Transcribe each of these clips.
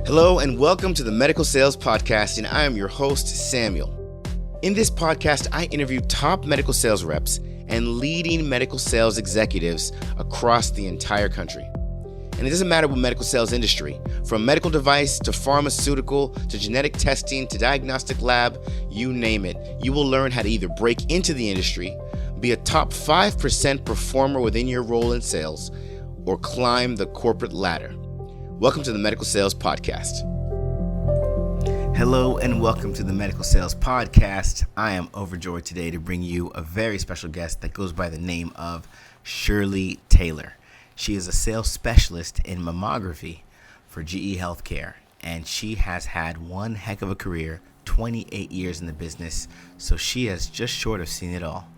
Hello and welcome to the Medical Sales Podcast, and I am your host, Samuel. In this podcast, I interview top medical sales reps and leading medical sales executives across the entire country. And it doesn't matter what medical sales industry, from medical device to pharmaceutical to genetic testing to diagnostic lab, you name it. You will learn how to either break into the industry, be a top 5% performer within your role in sales, or climb the corporate ladder. Welcome to the Medical Sales Podcast. Hello and welcome to the Medical Sales Podcast. I am overjoyed today to bring you a very special guest that goes by the name of Shirley Taylor. She is a sales specialist in mammography for GE Healthcare, and she has had one heck of a career, 28 years in the business, so she has just short of seen it all.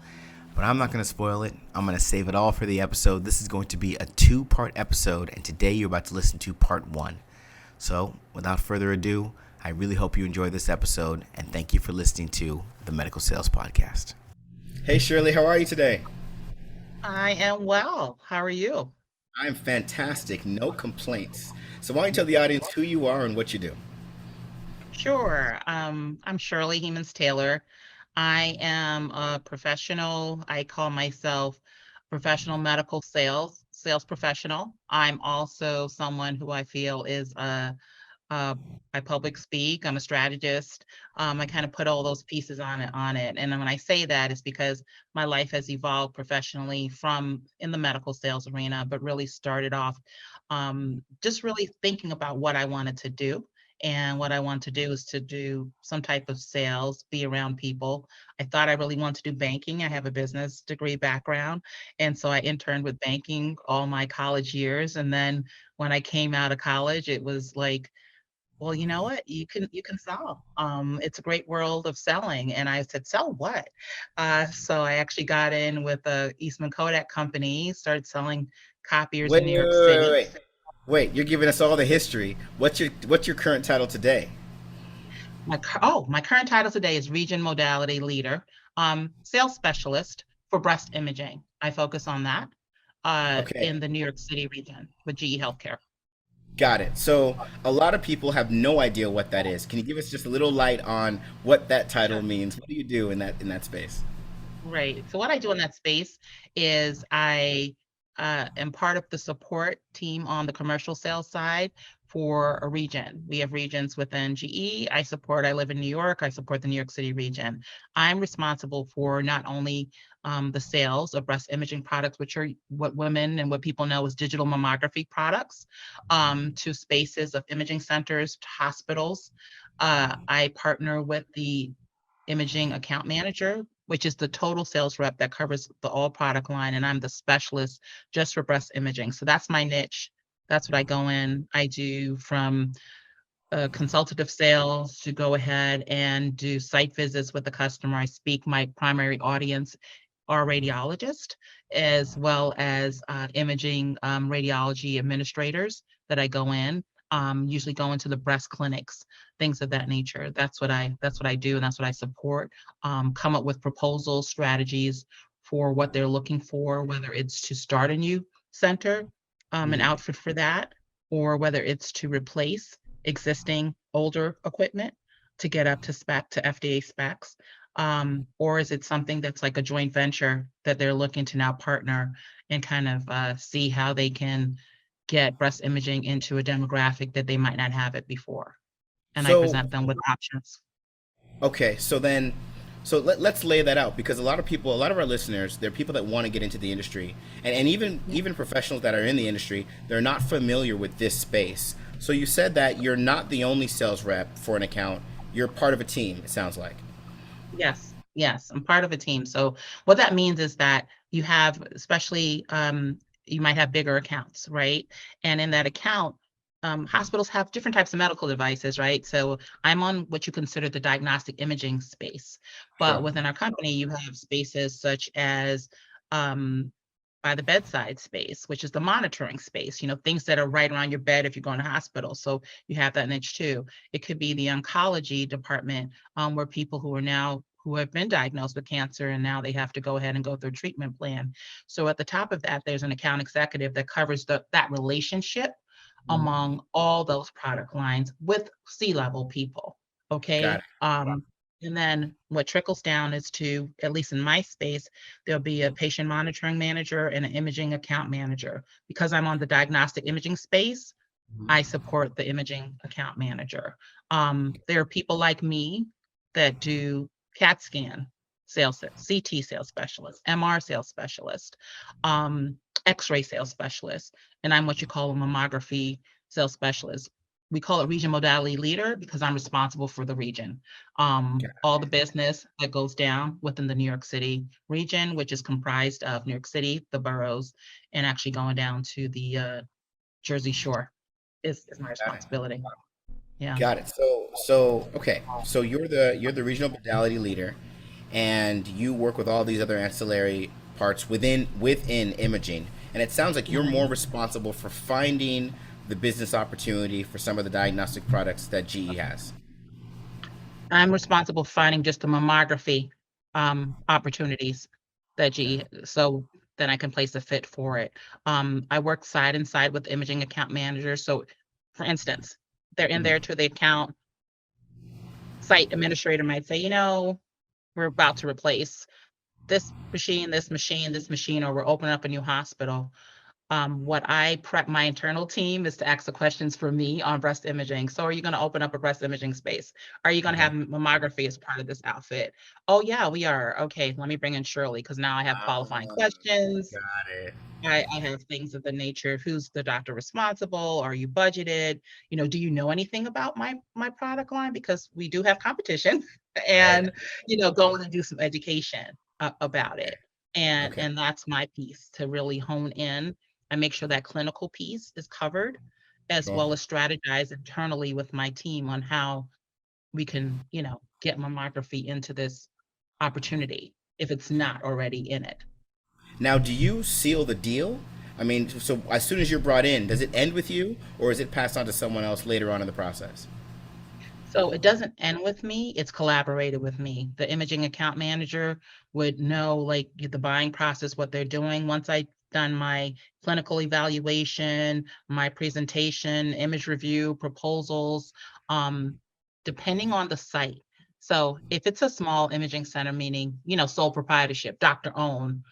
But I'm not going to spoil it. I'm going to save it all for the episode. This is going to be a 2-part episode, and today you're about to listen to part 1. So, without further ado, I really hope you enjoy this episode, and thank you for listening to the Medical Sales Podcast. Hey, Shirley, how are you today? I am well. How are you? I'm fantastic. No complaints. So why don't you tell the audience who you are and what you do? Sure. I'm Shirley Taylor. I am a professional. I call myself professional medical sales professional. I'm also someone who I feel is I public speak. I'm a strategist. I kind of put all those pieces on it. And then when I say that, it's because my life has evolved professionally from in the medical sales arena, but really started off just really thinking about what I wanted to do. And what I want to do is to do some type of sales, be around people. I thought I really wanted to do banking. I have a business degree background. And so I interned with banking all my college years. And then when I came out of college, it was like, well, you know what? You can sell. It's a great world of selling. And I said, sell what? So I actually got in with the Eastman Kodak company, started selling copiers Wait, in New York City. Wait, you're giving us all the history. What's your current title today? My current title today is Region Modality Leader, Sales Specialist for breast imaging. I focus on that Okay, in the New York City region with GE Healthcare. got it. So a lot of people have no idea what that is. Can you give us just a little light on what that title Sure. means? What do you do in that space? Right. So what I do in that space is I am part of the support team on the commercial sales side for a region. We have regions within GE. I live in New York. I support the New York City region. I'm responsible for not only the sales of breast imaging products, which are what women and what people know as digital mammography products, to spaces of imaging centers, to hospitals. I partner with the imaging account manager, which is the total sales rep that covers the all product line, and I'm the specialist just for breast imaging. So that's my niche. That's what I go in. I do from consultative sales to go ahead and do site visits with the customer. I speak. My primary audience are radiologists, as well as imaging radiology administrators that I go in. Usually go into the breast clinics, things of that nature. That's what I do, and that's what I support. Come up with proposals, strategies for what they're looking for, whether it's to start a new center, an Mhm. outfit for that, or whether it's to replace existing older equipment to get up to spec to FDA specs. Or is it something that's like a joint venture that they're looking to now partner and kind of see how they can get breast imaging into a demographic that they might not have it before? And I So, present them with options. okay, let's lay that out because a lot of our listeners, they're people that want to get into the industry, and Yeah. even professionals that are in the industry, they're not familiar with this space. So you said that you're not the only sales rep for an account. You're part of a team, it sounds like. Yes, yes, I'm part of a team. So what that means is that you have, especially, you might have bigger accounts, right? And in that account, hospitals have different types of medical devices, right? So I'm on what you consider the diagnostic imaging space, Sure. but within our company, you have spaces such as um, by the bedside space, which is the monitoring space, things that are right around your bed if you're going to hospital. So you have that niche too. It could be the oncology department, where people who have been diagnosed with cancer and now they have to go ahead and go through a treatment plan. So at the top of that, there's an account executive that covers that relationship among all those product lines with C-level people. Got Okay. it. And then what trickles down is to, at least in my space, there'll be a patient monitoring manager and an imaging account manager. Because I'm on the diagnostic imaging space, I support the imaging account manager. There are people like me that do CAT scan sales, CT sales specialist, MR sales specialist, um, X-ray sales specialist, and I'm what you call a mammography sales specialist. We call it region modality leader because I'm responsible for the region. All the business that goes down within the New York City region, which is comprised of New York City, the boroughs, and actually going down to the Jersey Shore is my Got it. responsibility. Yeah. Got it. So okay. So you're the regional modality leader, and you work with all these other ancillary parts within imaging. And it sounds like you're more Mhm. responsible for finding the business opportunity for some of the diagnostic products that GE has. I'm responsible for finding just the mammography opportunities that Okay. GE, so then I can place a fit for it. I work side and side with imaging account managers. So for instance, they're in there Mhm. to the account site administrator might say, we're about to replace this machine, this machine, this machine, or we're opening up a new hospital. What I prep my internal team is to ask the questions for me on breast imaging. So are you going to open up a breast imaging space? Are you going to Okay. have mammography as part of this outfit? Oh yeah, we are. Okay, let me bring in Shirley because now I have qualifying Ah, questions. got it. I have things of the nature of who's the doctor responsible? Are you budgeted? Do you know anything about my product line? Because we do have competition Right. and going and do some education about Okay. it. And Okay. and that's my piece to really hone in and make sure that clinical piece is covered, as Sure. well as strategize internally with my team on how we can, get mammography into this opportunity if it's not already in it. Now, do you seal the deal? I mean, so as soon as you're brought in, does it end with you, or is it passed on to someone else later on in the process? So it doesn't end with me, it's collaborated with me. The imaging account manager would know like the buying process, what they're doing. Once I've done my clinical evaluation, my presentation, image review, proposals, um, depending on the site. So if it's a small imaging center, meaning, sole proprietorship, doctor owned,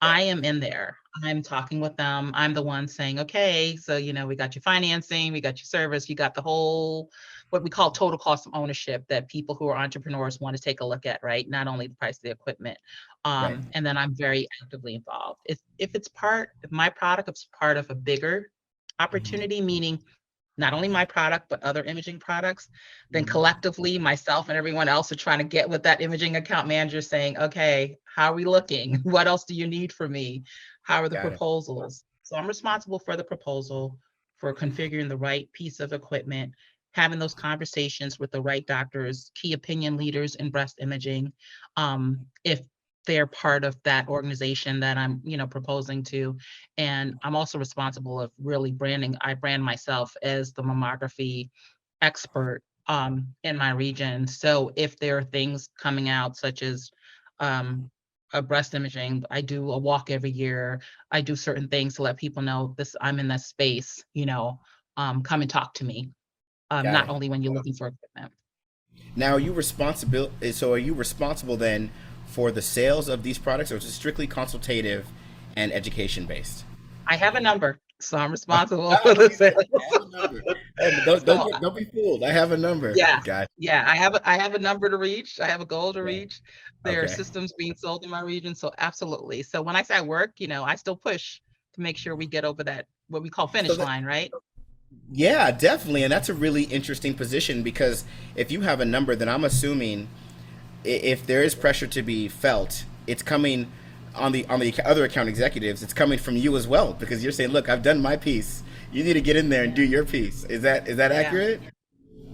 Yeah. I am in there. I'm talking with them. I'm the one saying, okay, so we got your financing, we got your service, you got the whole what we call total cost of ownership that people who are entrepreneurs want to take a look at, right? Not only the price of the equipment. Right. And then I'm very actively involved. If my product is part of a bigger Mhm. opportunity, meaning not only my product, but other imaging products, then Mhm. collectively, myself and everyone else are trying to get with that imaging account manager saying, okay, how are we looking? What else do you need from me? How are the Got it. proposals? So I'm responsible for the proposal, for configuring the right piece of equipment, having those conversations with the right doctors, key opinion leaders in breast imaging. If they're part of that organization that I'm, proposing to. And I'm also responsible of really branding. I brand myself as the mammography expert in my region. So if there are things coming out, such as um, a breast imaging, I do a walk every year. I do certain things to let people know this. I'm in that space. Come and talk to me. Got Not it. only when you're looking for equipment. Now, are you responsible? So, are you responsible then for the sales of these products, or is it strictly consultative and education based? I have a number, so I'm responsible I for know the you said sales. I have a number. Hey, but don't So don't be fooled. I have a number. yeah, Got yeah, I have a number to reach. I have a goal to you. reach. There are Okay. systems being sold in my region, so absolutely. So when I say I work, I still push to make sure we get over that what we call So finish that, line, right? yeah, definitely, and that's a really interesting position because if you have a number, then I'm assuming if there is pressure to be felt, it's coming on the other account executives. It's coming from you as well because you're saying, "Look, I've done my piece. You need to get in there and Yeah, do your piece." Is that yeah. accurate?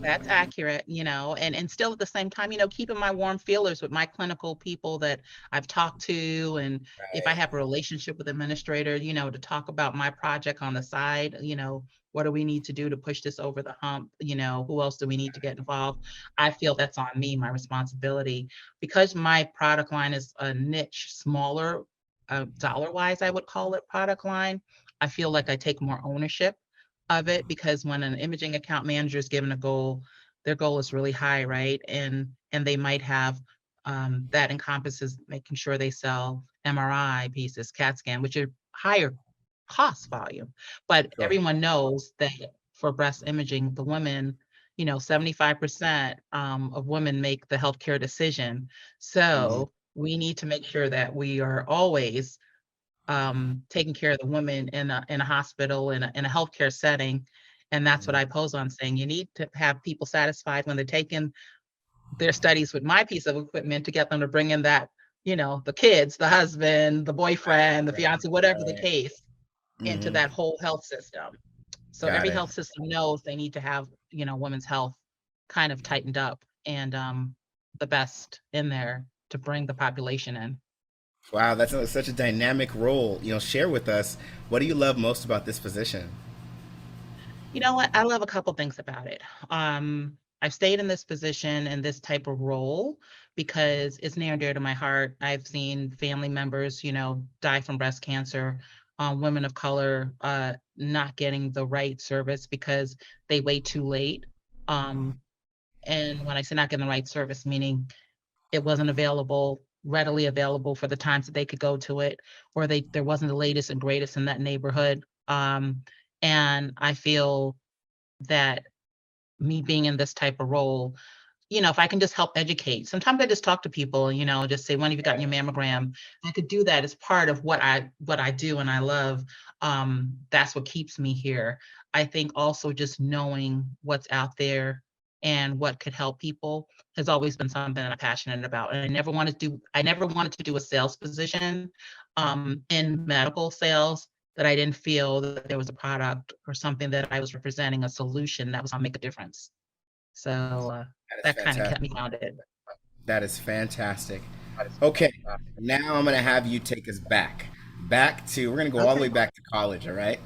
That's accurate, and still at the same time, keeping my warm feelers with my clinical people that I've talked to, and if I Right. have a relationship with administrator, to talk about my project on the side, what do we need to do to push this over the hump? Who else do we need to get involved? I feel that's on me, my responsibility, because my product line is a niche, smaller, dollar wise, I would call it product line. I feel like I take more ownership of it, because when an imaging account manager is given a goal, their goal is really high, right? And they might have that encompasses making sure they sell MRI pieces, CAT scan, which are higher cost volume. But Sure. everyone knows that for breast imaging, the women, 75% of women make the healthcare decision. Mhm. So we need to make sure that we are always taking care of the women in a hospital, in a healthcare setting. And that's what Mhm. I pose on, saying you need to have people satisfied when they're taking their studies with my piece of equipment, to get them to bring in that, the kids, the husband, the boyfriend, the Right. fiance, whatever the Right. case, into Mhm. that whole health system. So Got every it. health system knows they need to have, women's health kind of tightened up, and the best in there to bring the population in. Wow, that's such a dynamic role. Share with us, what do you love most about this position? You know what? I love a couple things about it. I've stayed in this position and this type of role because it's near and dear to my heart. I've seen family members, die from breast cancer, women of color not getting the right service because they wait too late. Um, and when I say not getting the right service, meaning it wasn't readily available for the times that they could go to it, or there wasn't the latest and greatest in that neighborhood. And I feel that me being in this type of role, if I can just help educate. Sometimes I just talk to people, just say, when have you gotten your mammogram? I could do that as part of what I do and I love. That's what keeps me here. I think also just knowing what's out there and what could help people has always been something that I'm passionate about. And I never wanted to do a sales position in medical sales that I didn't feel that there was a product or something that I was representing, a solution that was gonna make a difference. So That is that kind of kept fantastic. me grounded. That is fantastic. Okay, now I'm gonna have you take us back to. We're gonna go all the way Okay. back to college. All right.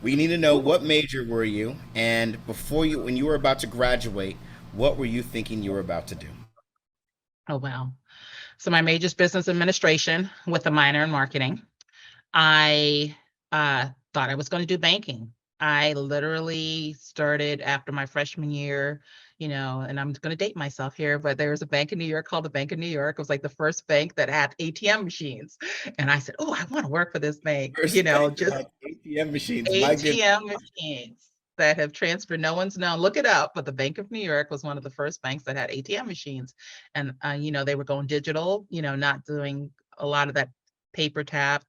We need to know, Ooh. what major were you, and when you were about to graduate, what were you thinking you were about to do? Oh, wow. So my major is business administration with a minor in marketing. I thought I was going to do banking. I literally started after my freshman year, and I'm going to date myself here, but there was a bank in New York called the Bank of New York. It was like the first bank that had ATM machines. And I said, oh, I want to work for this bank, First bank that just had ATM machines. My goodness. ATM machines that have transferred. No one's known. Look it up. But the Bank of New York was one of the first banks that had ATM machines, and they were going digital. Not doing a lot of that paper tap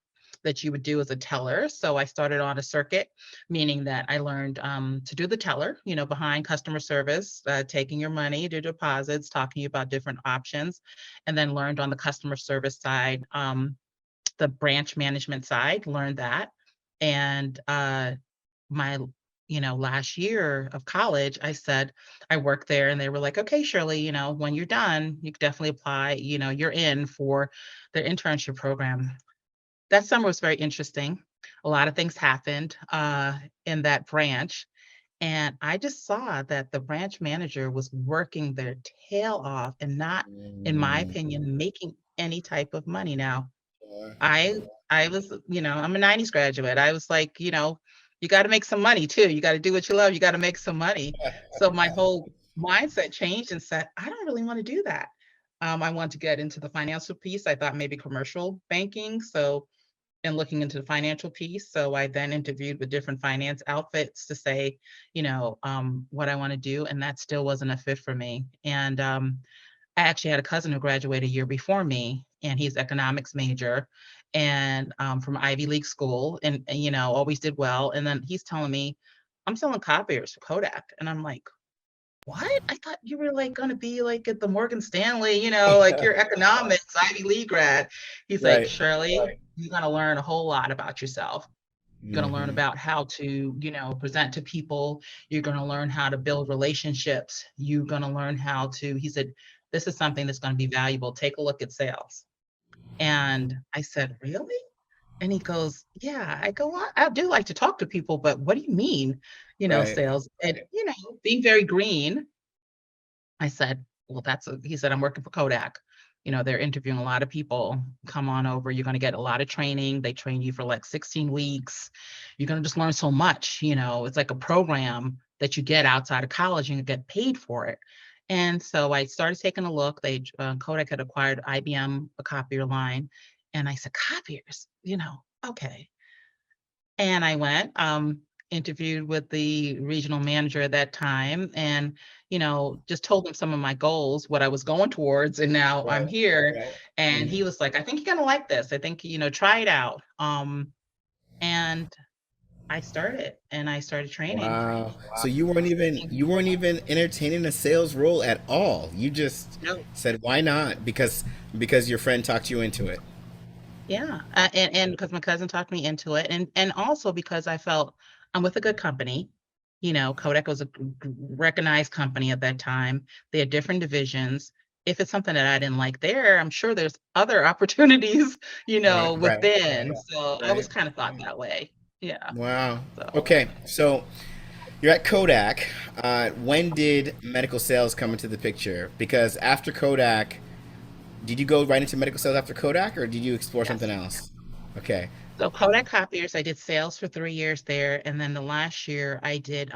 that you would do as a teller. So I started on a circuit, meaning that I learned to do the teller. Behind customer service, taking your money, do deposits, talking about different options, and then learned on the customer service side. The branch management side, learned that. And my, last year of college, I said, I worked there and they were like, okay, Shirley, when you're done, you could definitely apply, you're in for their internship program. That summer was very interesting. A lot of things happened in that branch. And I just saw that the branch manager was working their tail off and not, in my Mm, opinion, making any type of money. Now, sure. I I was, I'm a 90s graduate. I was like, you gotta make some money too. You gotta do what you love. You gotta make some money. So my whole mindset changed and said, I don't really want to do that. I want to get into the financial piece. I thought maybe commercial banking. So, and looking into the financial piece. So I then interviewed with different finance outfits to say, what I want to do. And that still wasn't a fit for me. And I actually had a cousin who graduated a year before me, and he's economics major and from Ivy League school, and always did well. And then he's telling me, I'm selling copiers for Kodak. And I'm like, what? I thought you were like going to be like at the Morgan Stanley, like you're economics, Ivy League grad. He's like, Right. Shirley, you're going to learn a whole lot about yourself. You're going to learn Hmm. about how to, present to people. You're going to learn how to build relationships. You're going to learn how to, he said, this is something that's going to be valuable. Take a look at sales. And I said, really? And he goes, yeah. I go, well, I do like to talk to people, but what do you mean, Right. sales? And, being very green, I said, well, he said, I'm working for Kodak. they're interviewing a lot of people. Come on over. You're going to get a lot of training. They train you for like 16 weeks. You're going to just learn so much. It's like a program that you get outside of college and you get paid for it. And so I started taking a look. Kodak had acquired IBM, a copier line. And I said, copiers, okay. And I went, interviewed with the regional manager at that time and, just told him some of my goals, what I was going towards. And now I'm Right. here. Right. And he was like, I think you're going to like this. I think, try it out. And I started training. Wow. So you weren't even entertaining a sales role at all. You just No. said why not? Because your friend talked you into it. Yeah. And because my cousin talked me into it. And also because I felt I'm with a good company. Kodak was a recognized company at that time. They had different divisions. If it's something that I didn't like there, I'm sure there's other opportunities, Right. Right. within. Right. So I was Right. kind of thought that way. Yeah. Wow. So Okay. So you're at Kodak. When did medical sales come into the picture? Because after Kodak, did you go right into medical sales after Kodak, or did you explore something yes. else? Okay. So Kodak copiers, I did sales for 3 years there. And then the last year I did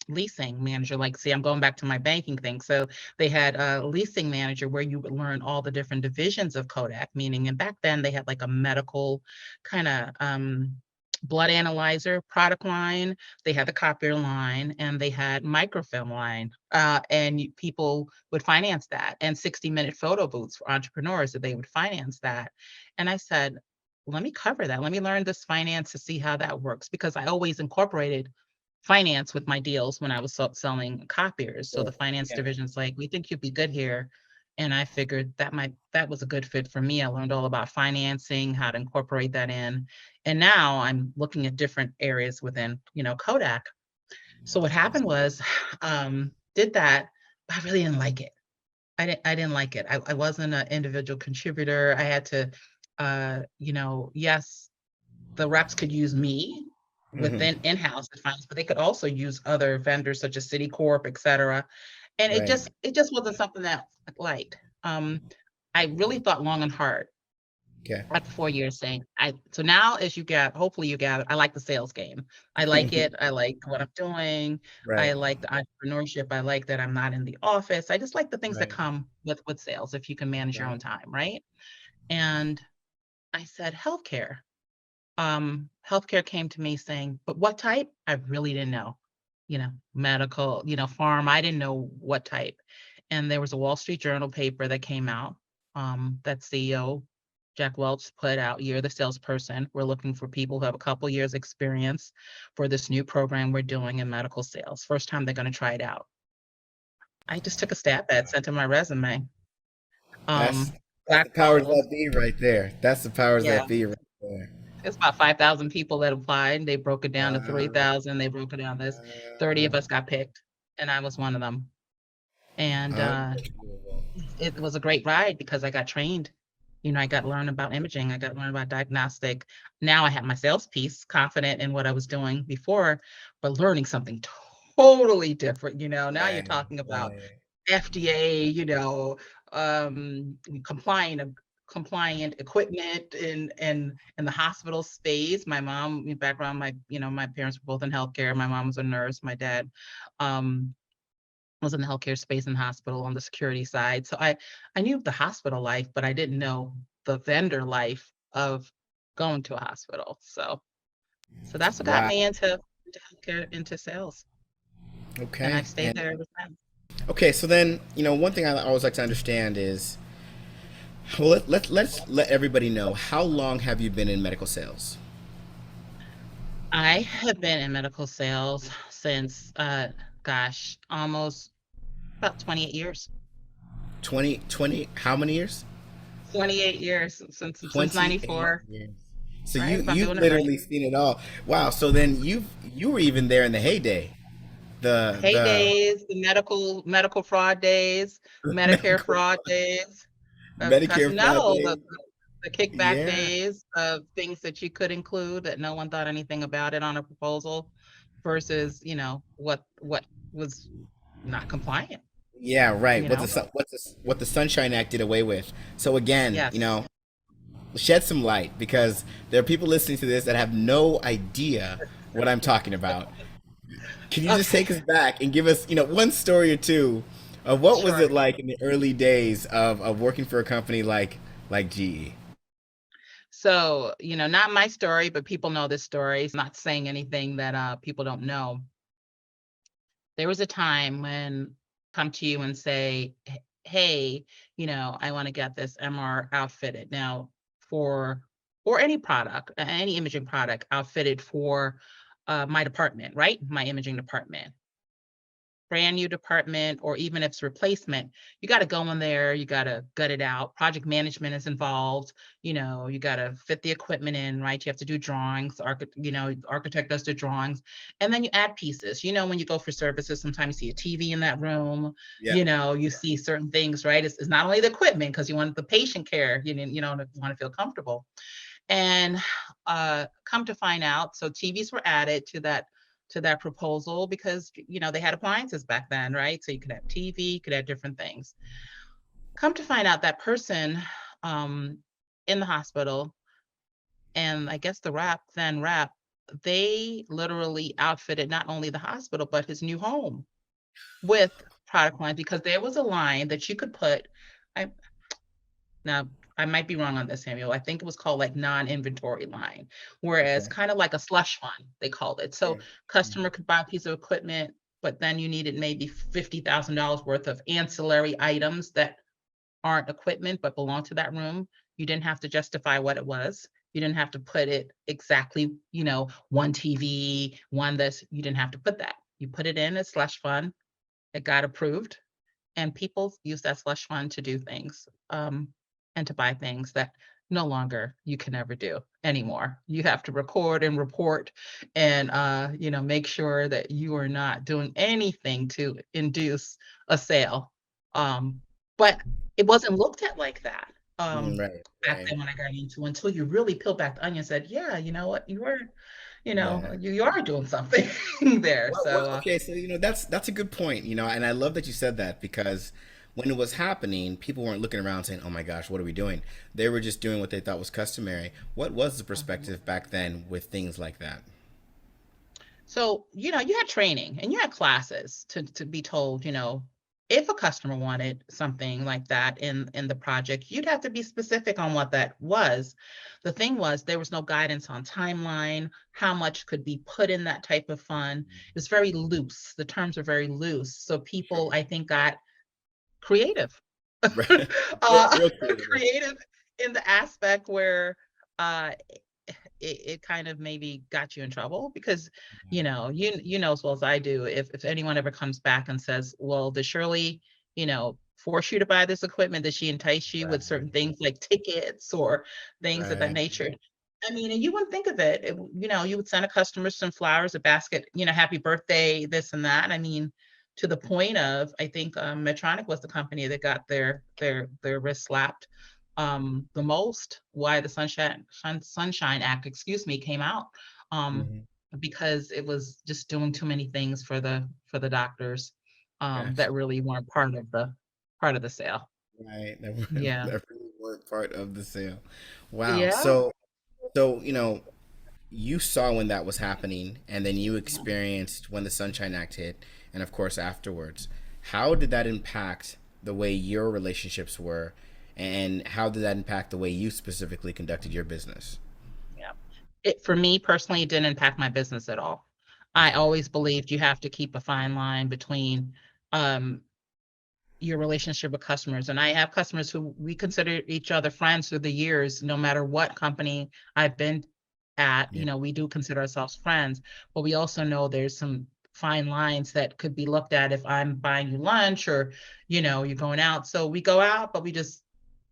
leasing manager. Like, see, I'm going back to my banking thing. So they had a leasing manager where you would learn all the different divisions of Kodak, meaning, and back then they had like a medical kind of blood analyzer product line. They had the copier line and they had microfilm line. People would finance that, and 60-minute photo booths for entrepreneurs that they would finance that. And I said, let me cover that. Let me learn this finance to see how that works, because I always incorporated finance with my deals when I was selling copiers. So the Sure. finance Yeah. division's like, we think you'd be good here. And I figured that was a good fit for me. I learned all about financing, how to incorporate that in. And now I'm looking at different areas within, Kodak. So what happened was, did that, but I really didn't like it. I didn't like it. I wasn't an individual contributor. I had to, yes, the reps could use me Hmm. within in-house finance, but they could also use other vendors such as Citicorp, et cetera. And it Right. just it just wasn't something that I liked. I really thought long and hard Okay. after 4 years saying, so now as hopefully you got, I like the sales game. I like it. I like what I'm doing. I Right. like the entrepreneurship. I like that I'm not in the office. I just like the things that Right. come with sales if you can manage your Right. own time, right? And I said, healthcare. Healthcare came to me saying, but what type? I really didn't know. Medical, farm, I didn't know what type. And there was a Wall Street Journal paper that came out, that CEO, Jack Welch, put out, "You're the salesperson. We're looking for people who have a couple years experience for this new program we're doing in medical sales. First time they're going to try it out." I just took a stab at it, sent in my resume. That's that's the powers Blackballed. that be right there. That's the powers Yeah. that be right there. It's about 5,000 people that applied. They broke it down to Wow. 3,000. They broke it down to 30 of us got picked, and I was one of them. And Unbelievable. it was a great ride because I got trained. I got to learn about imaging. I got to learn about diagnostic. Now I had my sales piece, confident in what I was doing before, but learning something totally different. Now you're Right. talking about Right. FDA, compliant equipment in the hospital space. My mom, background, my parents were both in healthcare. My mom was a nurse. My dad um, was in the healthcare space in the hospital on the security side. So I knew the hospital life, but I didn't know the vendor life of going to a hospital. So that's what got Wow. me into healthcare, into sales, and Okay. I've stayed And there ever since. okay, so then, one thing I always like to understand is, well, let's let everybody know, how long have you been in medical sales? I have been in medical sales since, gosh, almost about 28 years. 20, how many years? 28 years since 28 '94, years. So right? you If I'm you've doing it right. literally seen it all. Wow. So then you were even there in the heyday, the Heydays, the medical fraud days, Medicare medical fraud days, because Medicare fraud no, days. the kickback Yeah. days of things that you could include that no one thought anything about it on a proposal versus, what was not compliant. Yeah, right. you know? What the Sunshine Act did away with. So again, Yes. shed some light because there are people listening to this that have no idea what I'm talking about. Can you just take Okay, us back and give us, one story or two of what was sure. it like in the early days of working for a company like GE? So, not my story, but people know this story. So I'm not saying anything that people don't know. There was a time when come to you and say, Hey, I want to get this MR outfitted." Now, for or any product, any imaging product outfitted for my department, right? My imaging department. Brand new department, or even if it's replacement, you got to go in there, you got to gut it out. Project management is involved. You got to fit the equipment in, right? You have to do drawings. Architect does the drawings, and then you add pieces. When you go for services, sometimes you see a TV in that room. Yeah. You see certain things, right? It's not only the equipment, because you want the patient care. Want to feel comfortable. And come to find out, so TVs were added to that proposal, because they had appliances back then, right? So you could have TV, you could have different things. Come to find out, that person um, in the hospital, and I guess the rep, they literally outfitted not only the hospital but his new home with product line, because there was a line that you could put. I Now, I might be wrong on this, Samuel. I think it was called like non-inventory line, whereas Okay. kind of like a slush fund, they called it. So Okay. customer could buy a piece of equipment, but then you needed maybe $50,000 worth of ancillary items that aren't equipment but belong to that room. You didn't have to justify what it was. You didn't have to put it exactly, one TV, one this. You didn't have to put that. You put it in a slush fund. It got approved, and people use that slush fund to do things, and to buy things that no longer you can never do anymore. You have to record and report, and make sure that you are not doing anything to induce a sale. Um, but it wasn't looked at like that, Right, back right. then when I got into, until you really peel back the onion and said, yeah, you know what, Yeah. you are doing something there. What, So okay, so that's a good point, and I love that you said that because when it was happening, people weren't looking around saying, "Oh my gosh, what are we doing?" They were just doing what they thought was customary. What was the mhm. perspective back then with things like that? So, you had training and you had classes to be told, if a customer wanted something like that in the project, you'd have to be specific on what that was. The thing was, there was no guidance on timeline, how much could be put in that type of fund. It was very loose. The terms are very loose. So people, Sure. I think, got creative. Right. Real creative. Creative in the aspect where uh it kind of maybe got you in trouble, because you know as well as I do, if anyone ever comes back and says, well, did Shirley force you to buy this equipment? Did she entice you with Right. certain things like tickets or things of that Right. nature? I mean, and you wouldn't think of it. You would send a customer some flowers, a basket, happy birthday, this and that. I mean, to the point of, I think Medtronic was the company that got their wrist slapped the most, why the Sunshine Act, excuse me, came out, um, Hmm. because it was just doing too many things for the doctors, Gotcha. that really weren't part of the sale. Right. Yeah. That really weren't part of the sale. Wow. Yeah. So you saw when that was happening, and then you experienced when the Sunshine Act hit, and of course afterwards. How did that impact the way your relationships were, and how did that impact the way you specifically conducted your business? Yeah. For me personally, it didn't impact my business at all. I Okay. always believed you have to keep a fine line between um, your relationship with customers. And I have customers who we consider each other friends through the years, no matter what company I've been at, Yeah. we do consider ourselves friends, but we also know there's some fine lines that could be looked at if I'm buying you lunch, or, you're going out. So we go out, but we just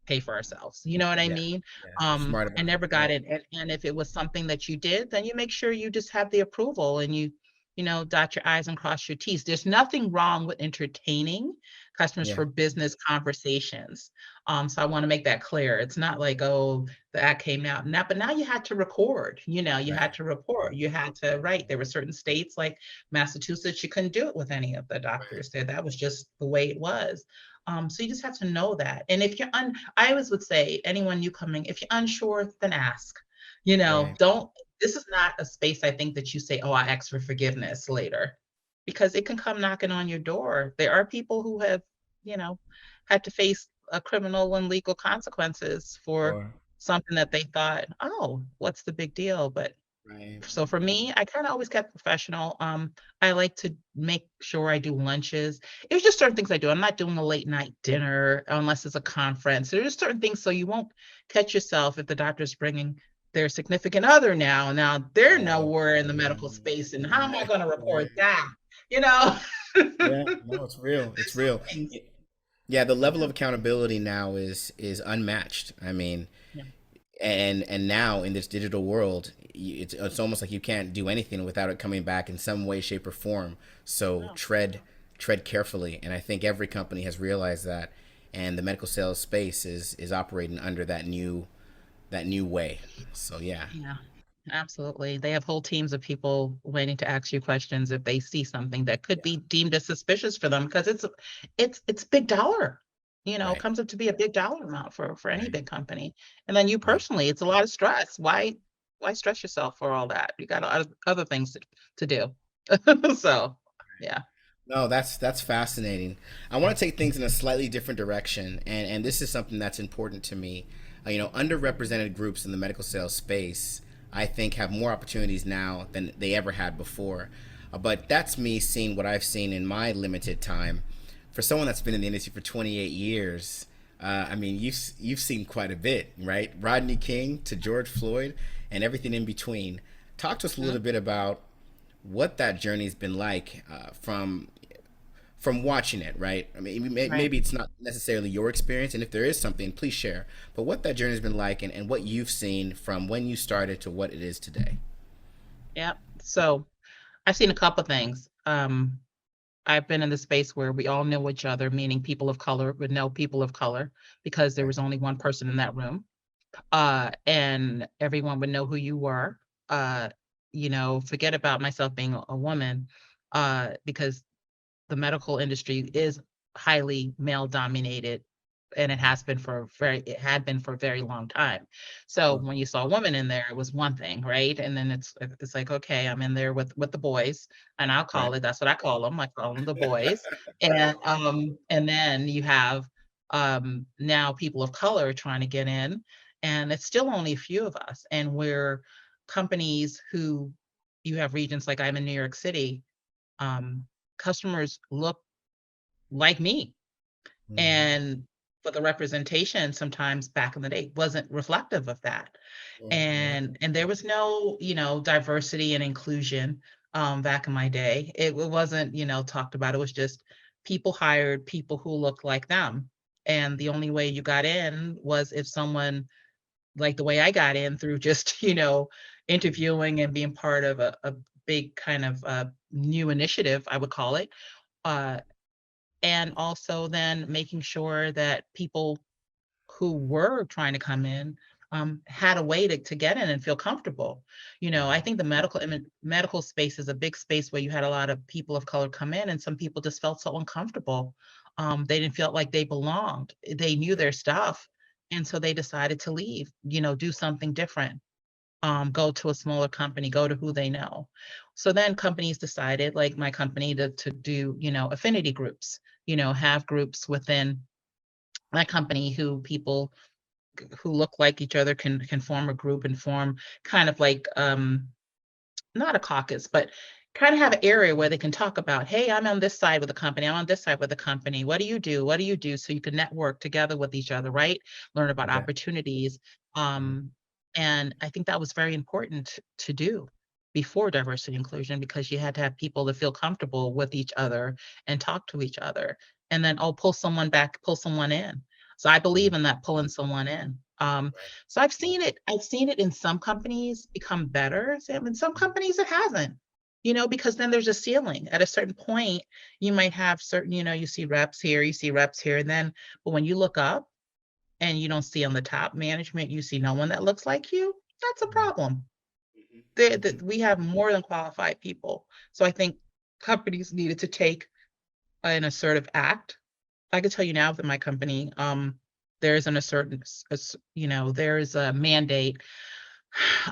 pay for ourselves. You know what I Yeah. mean? Yeah. Smart I about never it. got it. And if it was something that you did, then you make sure you just have the approval, and you dot your I's and cross your T's. There's nothing wrong with entertaining customers Yeah. for business conversations. So I want to make that clear. It's not like, oh, that came out and that, but now you had to record, you had Right. to report, you had to write. There were certain states like Massachusetts, you couldn't do it with any of the Right. doctors there. That was just the way it was. So you just have to know that. And if I always would say, anyone new coming, if you're unsure, then ask. Right. Don't This is not a space I think that you say, oh, I ask for forgiveness later, because it can come knocking on your door. There are people who have, you know, had to face a criminal and legal consequences for Or something that they thought, oh, what's the big deal? But right. so for me, I kind of always kept professional. I like to make sure I do lunches. It was just certain things I do. I'm not doing a late night dinner unless it's a conference. There's just certain things so you won't catch yourself if the doctor's bringing their significant other now. Now they're Oh, nowhere in the medical mm, space, and how am I right. going to report Right. that? You know. Yeah. No, it's real. It's Certain real. things. Yeah, the level Yeah. of accountability now is unmatched. I mean, Yeah. and now in this digital world, it's almost like you can't do anything without it coming back in some way, shape, or form. So No. tread carefully, and I think every company has realized that, and the medical sales space is operating under that new way. So yeah, Yeah. Absolutely. They have whole teams of people waiting to ask you questions if they see something that could yeah, be deemed as suspicious for them, because it's big dollar. It right, comes up to be a big dollar amount for any right, big company. And then you yeah. personally, it's a lot of stress. Why stress yourself for all that? You got other things to do. So, yeah. No, that's fascinating. I want to take things in a slightly different direction, and this is something that's important to me. Underrepresented groups in the medical sales space, I think, have more opportunities now than they ever had before. But that's me seeing what I've seen in my limited time. For someone that's been in the industry for 28 years, I mean, you've seen quite a bit, right? Rodney King to George Floyd, and everything in between. Talk to us a little bit about what that journey's been like from watching it, right? I mean, Right. maybe it's not necessarily your experience, and if there is something, please share. But what that journey's been like, and what you've seen from when you started to what it is today. Yeah. So I've seen a couple things. I've been in the space where we all know each other, meaning people of color would know people of color because there Right, was only one person in that room. And everyone would know who you were. Uh, Forget about myself being a woman, because the medical industry is highly male dominated, and it had been for a very long time. So sure, when you saw a woman in there, it was one thing, right? And then it's like, okay, I'm in there with the boys, and right, that's what I call them. I call them the boys. And then you have now people of color trying to get in, and it's still only a few of us, and we're companies who, you have regions like I'm in New York City. um, Customers look like me, mm-hmm. and but the representation sometimes back in the day wasn't reflective of that. Sure, yeah, And there was no, diversity and inclusion back in my day. It wasn't, talked about. It was just people hired people who looked like them. And the only way you got in was if someone, like the way I got in, through just, interviewing and being part of a big kind of new initiative, I would call it. Uh, and also then making sure that people who were trying to come in had a way to get in and feel comfortable. I right, think the medical space is a big space where you had a lot of people of color come in, and some people just felt so uncomfortable. They didn't feel like they belonged. They knew their stuff, and so they decided to leave. Do something different. Go to a smaller company, go to who they know. So then companies decided, like my company, to do, affinity groups, have groups within my company who people who look like each other can form a group and form kind of like, not a caucus, but kind of have an area where they can talk about, hey, I'm on this side with the company, I'm on this side with the company. What do you do? What do you do? So you can network together with each other, right? Learn about okay, opportunities. mm, Um, and I think that was very important to do before diversity inclusion, because you had to have people that feel comfortable with each other and talk to each other. And then, oh, pull someone back, pull someone in. So I believe mm, in that, pulling someone in. right, So I've seen it in some companies become better, Sam, in some companies it hasn't. because then there's a ceiling. At a certain point, you might have certain, you see reps here, you see reps here, and then, but when you look up and you don't see on the top management, you see no one that looks like you, that's a problem. We have more than qualified people. So I think companies needed to take an assertive act. I can tell you now that my company, there's an there's a mandate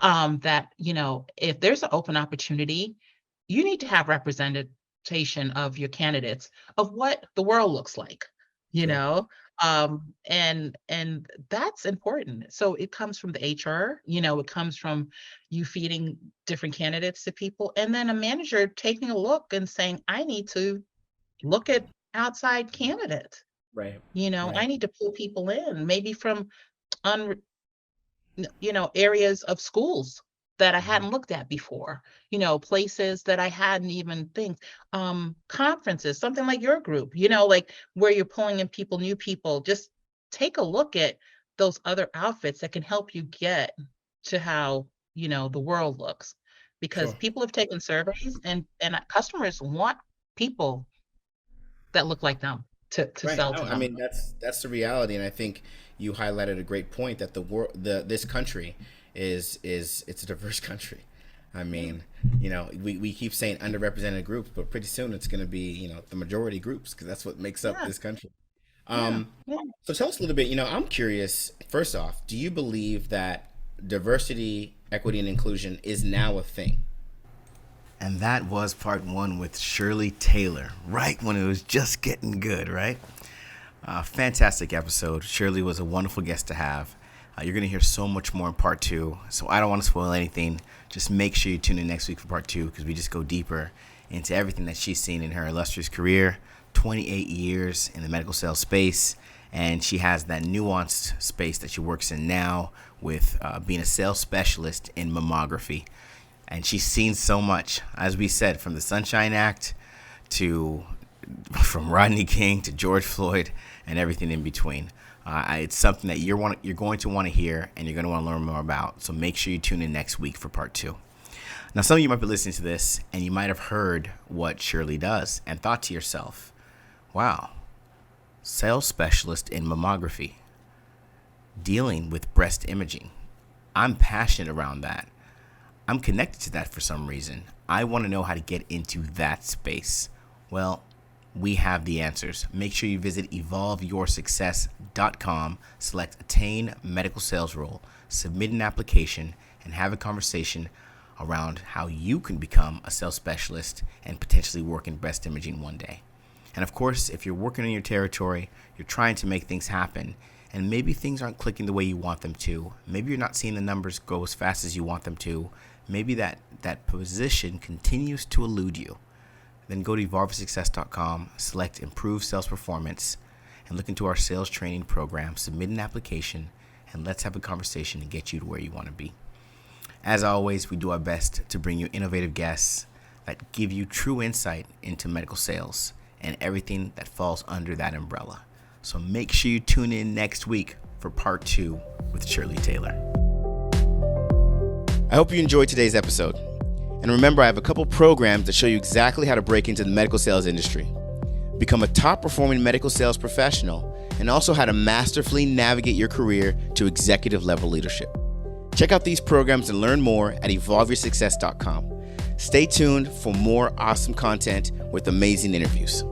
that, if there's an open opportunity, you need to have representation of your candidates of what the world looks like, you Sure. know? And that's important. So it comes from the HR, it comes from you feeding different candidates to people, and then a manager taking a look and saying, I need to look at outside candidates. Right. I Right. need to pull people in, maybe from un areas of schools that I Mhm. hadn't looked at before, places that I hadn't even think, conferences, something like your group, like where you're pulling in people, new people. Just take a look at those other outfits that can help you get to how, the world looks. Because Sure. people have taken surveys, and customers want people that look like them to Right. sell No, to I them. mean that's the reality, and I think you highlighted a great point that this country is it's a diverse country. I Yeah, mean, we keep saying underrepresented groups, but pretty soon it's going to be the majority groups because that's what makes up yeah, this country. yeah, Um, yeah. so tell us a little bit. I'm curious. First off, do you believe that diversity, equity, and inclusion is now a thing? And that was part one with Shirley Taylor, right when it was just getting good, right? Fantastic episode. Shirley was a wonderful guest to have. You're going to hear so much more in part two, so I don't want to spoil anything. Just make sure you tune in next week for part two because we just go deeper into everything that she's seen in her illustrious career, 28 years in the medical sales space, and she has that nuanced space that she works in now with being a sales specialist in mammography. And she's seen so much, as we said, from the Sunshine Act to from Rodney King to George Floyd and everything in between. It's something that you're going to want to hear and you're going to want to learn more about. So make sure you tune in next week for part two. Now, some of you might be listening to this and you might have heard what Shirley does and thought to yourself, wow, sales specialist in mammography, dealing with breast imaging. I'm passionate around that. I'm connected to that for some reason. I want to know how to get into that space. Well, we have the answers. Make sure you visit evolveyoursuccess.com, select Attain Medical Sales Role, submit an application, and have a conversation around how you can become a sales specialist and potentially work in breast imaging one day. And of course, if you're working in your territory, you're trying to make things happen, and maybe things aren't clicking the way you want them to, maybe you're not seeing the numbers go as fast as you want them to, maybe that position continues to elude you, then go to evolveyoursuccess.com, select Improve Sales Performance, and look into our sales training program, submit an application, and let's have a conversation to get you to where you want to be. As always, we do our best to bring you innovative guests that give you true insight into medical sales and everything that falls under that umbrella. So make sure you tune in next week for part two with Shirley Taylor. I hope you enjoyed today's episode. And remember, I have a couple programs that show you exactly how to break into the medical sales industry, become a top performing medical sales professional, and also how to masterfully navigate your career to executive level leadership. Check out these programs and learn more at evolveyoursuccess.com. Stay tuned for more awesome content with amazing interviews.